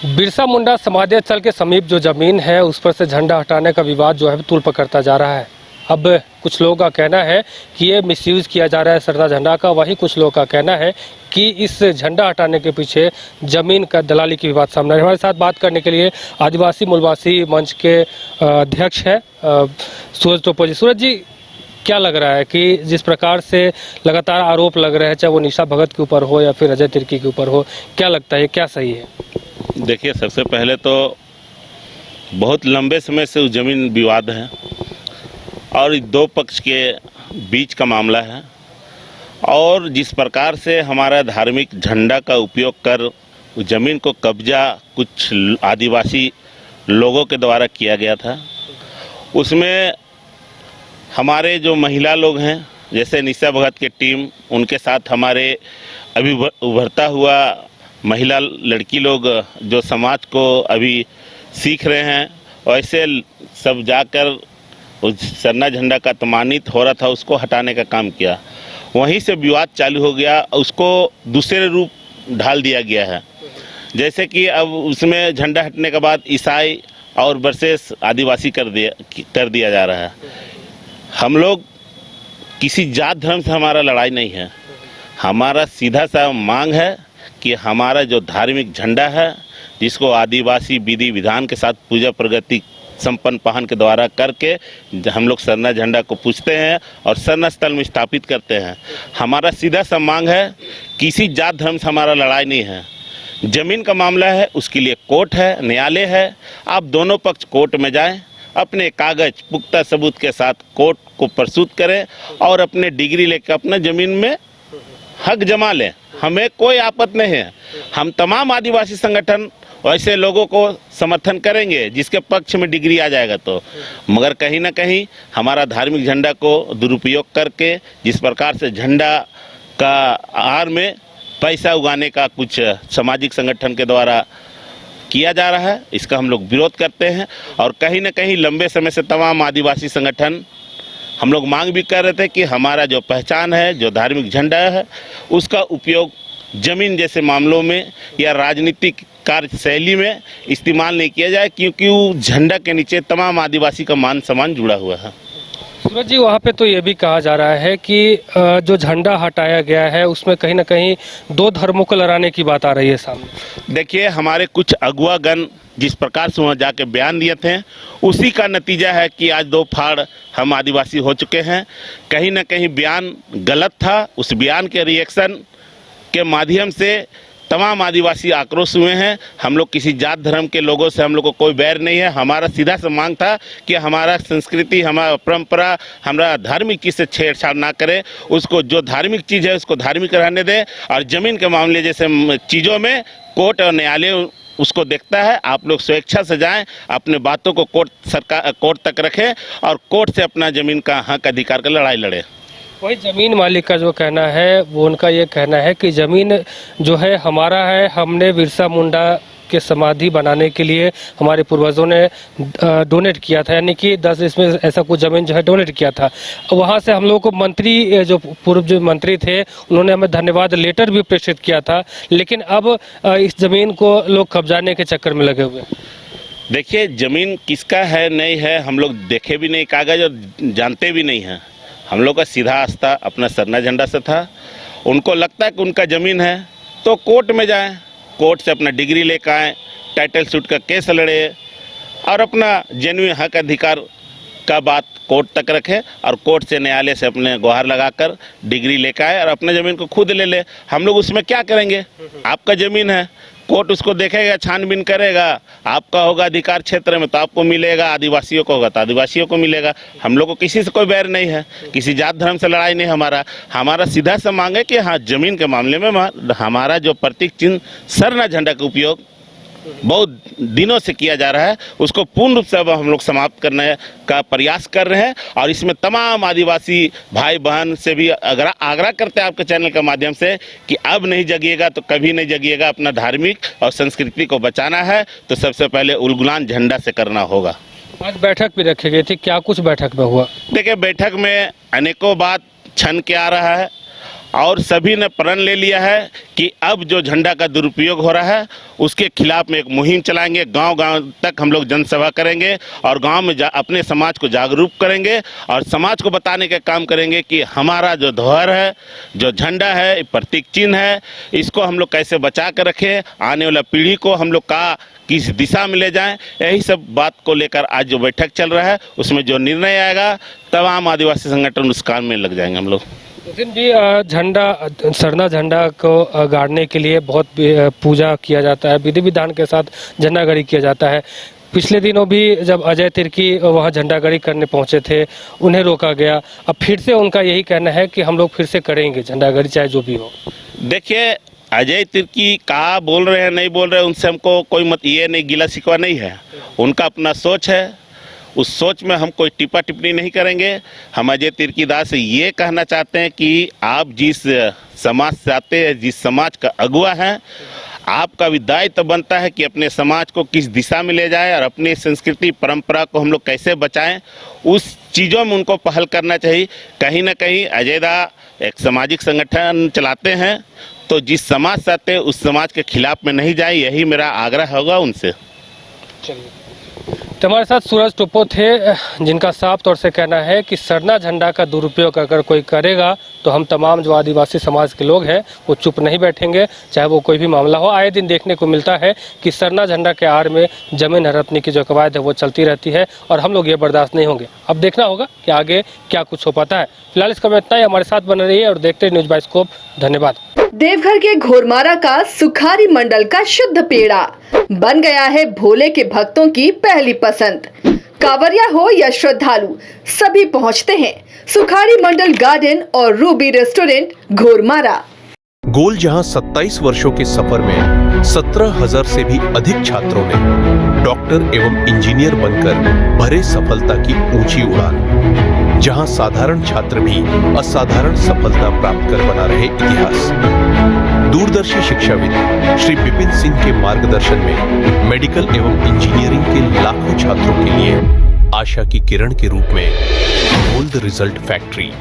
बिरसा मुंडा समाधि स्थल के समीप जो जमीन है उस पर से झंडा हटाने का विवाद जो है तूल पकड़ता जा रहा है। अब कुछ लोगों का कहना है कि ये मिसयूज़ किया जा रहा है सरदार झंडा का, वहीं कुछ लोगों का कहना है कि इस झंडा हटाने के पीछे ज़मीन का दलाली की विवाद सामने आ रहा है। हमारे साथ बात करने के लिए आदिवासी मूलवासी मंच के अध्यक्ष हैं सूरज टोपो जी। सूरज जी, क्या लग रहा है कि जिस प्रकार से लगातार आरोप लग रहे हैं, चाहे वो निशा भगत के ऊपर हो या फिर अजय तिर्की के ऊपर हो, क्या लगता है क्या सही है? देखिए, सबसे पहले तो बहुत लंबे समय से उस ज़मीन विवाद है और दो पक्ष के बीच का मामला है। और जिस प्रकार से हमारा धार्मिक झंडा का उपयोग कर उस ज़मीन को कब्जा कुछ आदिवासी लोगों के द्वारा किया गया था, उसमें हमारे जो महिला लोग हैं जैसे निशा भगत की टीम, उनके साथ हमारे अभी उभरता हुआ महिला लड़की लोग जो समाज को अभी सीख रहे हैं, वैसे सब जाकर उस सरना झंडा का अपमानित हो रहा था उसको हटाने का काम किया। वहीं से विवाद चालू हो गया, उसको दूसरे रूप ढाल दिया गया है। जैसे कि अब उसमें झंडा हटने के बाद ईसाई और वर्सेस आदिवासी कर दिया जा रहा है। हम लोग किसी जात धर्म से हमारा लड़ाई नहीं है, हमारा सीधा सा मांग है कि हमारा जो धार्मिक झंडा है जिसको आदिवासी विधि विधान के साथ पूजा प्रगति संपन्न पाहन के द्वारा करके हम लोग सरना झंडा को पूजते हैं और सरना स्थल में स्थापित करते हैं। हमारा सीधा सा मांग है, किसी जात धर्म से हमारा लड़ाई नहीं है। ज़मीन का मामला है, उसके लिए कोर्ट है, न्यायालय है। आप दोनों पक्ष कोर्ट में जाएं, अपने कागज पुख्ता सबूत के साथ कोर्ट को प्रस्तुत करें और अपने डिग्री लेकर अपना ज़मीन में हक जमा लें। हमें कोई आपत्ति नहीं है। हम तमाम आदिवासी संगठन वैसे लोगों को समर्थन करेंगे जिसके पक्ष में डिग्री आ जाएगा तो, मगर कहीं ना कहीं हमारा धार्मिक झंडा को दुरुपयोग करके जिस प्रकार से झंडा का आड़ में पैसा उगाने का कुछ सामाजिक संगठन के द्वारा किया जा रहा है, इसका हम लोग विरोध करते हैं। और कहीं ना कहीं लंबे समय से तमाम आदिवासी संगठन हम लोग मांग भी कर रहे थे कि हमारा जो पहचान है, जो धार्मिक झंडा है, उसका उपयोग ज़मीन जैसे मामलों में या राजनीतिक कार्य शैली में इस्तेमाल नहीं किया जाए, क्योंकि वो झंडा के नीचे तमाम आदिवासी का मान सम्मान जुड़ा हुआ है। सूरज जी, वहाँ पे तो ये भी कहा जा रहा है कि जो झंडा हटाया गया है उसमें कहीं ना कहीं दो धर्मों को लड़ाने की बात आ रही है सामने। देखिए, हमारे कुछ अगुवागण जिस प्रकार से वहाँ जाके बयान दिए थे, उसी का नतीजा है कि आज दो फाड़ हम आदिवासी हो चुके हैं। कहीं ना कहीं बयान गलत था, उस बयान के रिएक्शन के माध्यम से तमाम आदिवासी आक्रोश हुए हैं। हम लोग किसी जात धर्म के लोगों से हम लोग को कोई बैर नहीं है। हमारा सीधा सा मांग था कि हमारा संस्कृति, हमारा परंपरा, हमारा धार्मिक चीज़ से छेड़छाड़ ना करें, उसको जो धार्मिक चीज़ है उसको धार्मिक रहने दें। और ज़मीन के मामले जैसे चीज़ों में कोर्ट और न्यायालय उसको देखता है। आप लोग स्वेच्छा से जाएं, अपने बातों को कोर्ट तक रखें और कोर्ट से अपना ज़मीन का हक अधिकार का लड़ाई लड़ें। वही ज़मीन मालिक का जो कहना है वो उनका ये कहना है कि ज़मीन जो है हमारा है, हमने बिरसा मुंडा के समाधि बनाने के लिए हमारे पूर्वजों ने डोनेट किया था, यानी कि 10 इसमें ऐसा कुछ ज़मीन जो है डोनेट किया था। वहाँ से हम लोगों को मंत्री जो पूर्व जो मंत्री थे उन्होंने हमें धन्यवाद लेटर भी प्रेषित किया था, लेकिन अब इस ज़मीन को लोग कब्जाने के चक्कर में लगे हुए। देखिए, ज़मीन किसका है नहीं है हम लोग देखे भी नहीं कागज़ और जानते भी नहीं हैं। हम लोग का सीधा आस्था अपना सरना झंडा से था। उनको लगता है कि उनका ज़मीन है तो कोर्ट में जाएं, कोर्ट से अपना डिग्री लेकर आएँ, टाइटल सूट का केस लड़े और अपना जेन्युइन हक अधिकार का बात कोर्ट तक रखें और कोर्ट से न्यायालय से अपने गुहार लगाकर डिग्री लेकर आए और अपने ज़मीन को खुद ले ले। हम लोग उसमें क्या करेंगे? आपका ज़मीन है, कोर्ट उसको देखेगा, छानबीन करेगा, आपका होगा अधिकार क्षेत्र में तो आपको मिलेगा, आदिवासियों को होगा तो आदिवासियों को मिलेगा। हम लोग को किसी से कोई बैर नहीं है, किसी जात धर्म से लड़ाई नहीं। हमारा सीधा सा मांग है कि हाँ, ज़मीन के मामले में हमारा जो प्रतीक चिन्ह सरना झंडा का उपयोग बहुत दिनों से किया जा रहा है, उसको पूर्ण रूप से अब हम लोग समाप्त करने का प्रयास कर रहे हैं। और इसमें तमाम आदिवासी भाई बहन से भी आग्रह करते हैं आपके चैनल के माध्यम से कि अब नहीं जगिएगा तो कभी नहीं जगिएगा। अपना धार्मिक और संस्कृति को बचाना है तो सबसे पहले उलगुलान झंडा से करना होगा। आज बैठक भी रखी गई थी, क्या कुछ बैठक में हुआ? देखिए, बैठक में अनेकों बात छन के आ रहा है और सभी ने प्रण ले लिया है कि अब जो झंडा का दुरुपयोग हो रहा है उसके खिलाफ में एक मुहिम चलाएंगे। गांव-गांव तक हम लोग जनसभा करेंगे और गांव में अपने समाज को जागरूक करेंगे और समाज को बताने का काम करेंगे कि हमारा जो ध्वज है, जो झंडा है, प्रतीक चिन्ह है, इसको हम लोग कैसे बचा कर रखें, आने वाला पीढ़ी को हम लोग का किस दिशा में ले जाएं। यही सब बात को लेकर आज जो बैठक चल रहा है उसमें जो निर्णय आएगा तमाम आदिवासी संगठन उस काम में लग जाएंगे हम लोग। उस दिन भी झंडा सरना झंडा को गाड़ने के लिए बहुत पूजा किया जाता है, विधि विधान के साथ झंडा गाड़ी किया जाता है। पिछले दिनों भी जब अजय तिर्की वहाँ झंडा गाड़ी करने पहुँचे थे, उन्हें रोका गया। अब फिर से उनका यही कहना है कि हम लोग फिर से करेंगे झंडा गाड़ी, चाहे जो भी हो। देखिए, अजय तिर्की कहाँ बोल रहे हैं नहीं बोल रहे हैं उनसे हमको कोई ये नहीं, गिला शिकवा नहीं है। उनका अपना सोच है, उस सोच में हम कोई टिप्पा टिप्पणी नहीं करेंगे। हम अजय तिर्की दास से ये कहना चाहते हैं कि आप जिस समाज से आते हैं, जिस समाज का अगुआ हैं, आपका भी दायित्व बनता है कि अपने समाज को किस दिशा में ले जाए और अपनी संस्कृति परंपरा को हम लोग कैसे बचाएं। उस चीज़ों में उनको पहल करना चाहिए। कहीं ना कहीं अजय दा एक सामाजिक संगठन चलाते हैं, तो जिस समाज से आते हैं उस समाज के खिलाफ में नहीं जाए, यही मेरा आग्रह होगा उनसे। चलिए, तो हमारे साथ सूरज टोपो थे, जिनका साफ तौर से कहना है कि सरना झंडा का दुरुपयोग अगर कोई करेगा तो हम तमाम जो आदिवासी समाज के लोग हैं वो चुप नहीं बैठेंगे, चाहे वो कोई भी मामला हो। आए दिन देखने को मिलता है कि सरना झंडा के आड़ में जमीन हड़पने की जो कवायद है वो चलती रहती है और हम लोग ये बर्दाश्त नहीं होंगे। अब देखना होगा कि आगे क्या कुछ हो पाता है। फिलहाल इसका में इतना ही। हमारे साथ बने रहिए और देखते न्यूज़ बाइस्कोप। धन्यवाद। देवघर के घोरमारा का सुखारी मंडल का शुद्ध पेड़ा बन गया है भोले के भक्तों की पहली पसंद। कांवरिया हो या श्रद्धालु, सभी पहुंचते हैं सुखारी मंडल गार्डन और रूबी रेस्टोरेंट घोरमारा। गोल जहां 27 वर्षों के सफर में 17,000 से भी अधिक छात्रों ने डॉक्टर एवं इंजीनियर बनकर भरे सफलता की ऊंची उड़ान, जहां साधारण छात्र भी असाधारण सफलता प्राप्त कर बना रहे इतिहास। दूरदर्शी शिक्षाविद श्री विपिन सिंह के मार्गदर्शन में मेडिकल एवं इंजीनियरिंग के लाखों छात्रों के लिए आशा की किरण के रूप में गोल्ड रिजल्ट फैक्ट्री।